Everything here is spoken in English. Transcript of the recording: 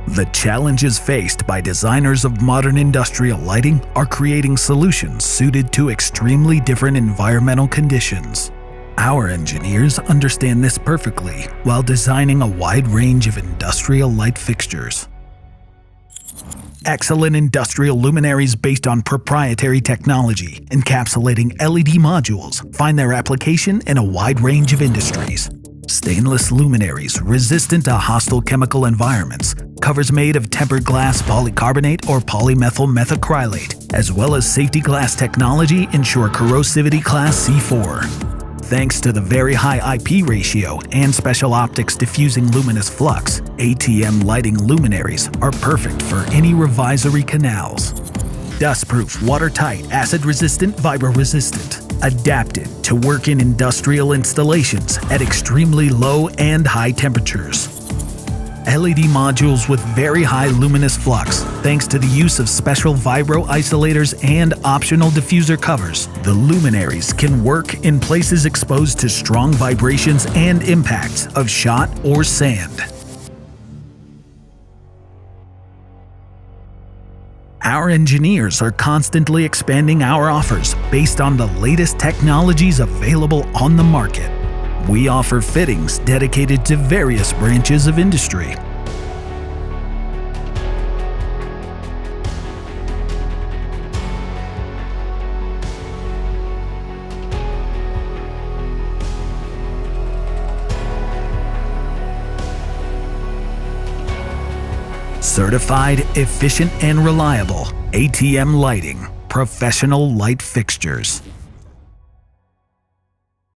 The challenges faced by designers of modern industrial lighting are creating solutions suited to extremely different environmental conditions. Our engineers understand this perfectly while designing a wide range of industrial light fixtures. Excellent industrial luminaries based on proprietary technology, encapsulating LED modules, find their application in a wide range of industries. Stainless luminaries resistant to hostile chemical environments, covers made of tempered glass polycarbonate or polymethyl methacrylate, as well as safety glass technology ensure corrosivity class C4. Thanks to the very high IP ratio and special optics diffusing luminous flux, ATM lighting luminaries are perfect for any revisory canals. Dustproof, watertight, acid-resistant, vibro-resistant. Adapted to work in industrial installations at extremely low and high temperatures. LED modules with very high luminous flux. Thanks to the use of special vibro isolators and optional diffuser covers, the luminaries can work in places exposed to strong vibrations and impacts of shot or sand. Our engineers are constantly expanding our offers based on the latest technologies available on the market. We offer fittings dedicated to various branches of industry. Certified, efficient, and reliable ATM lighting, professional light fixtures.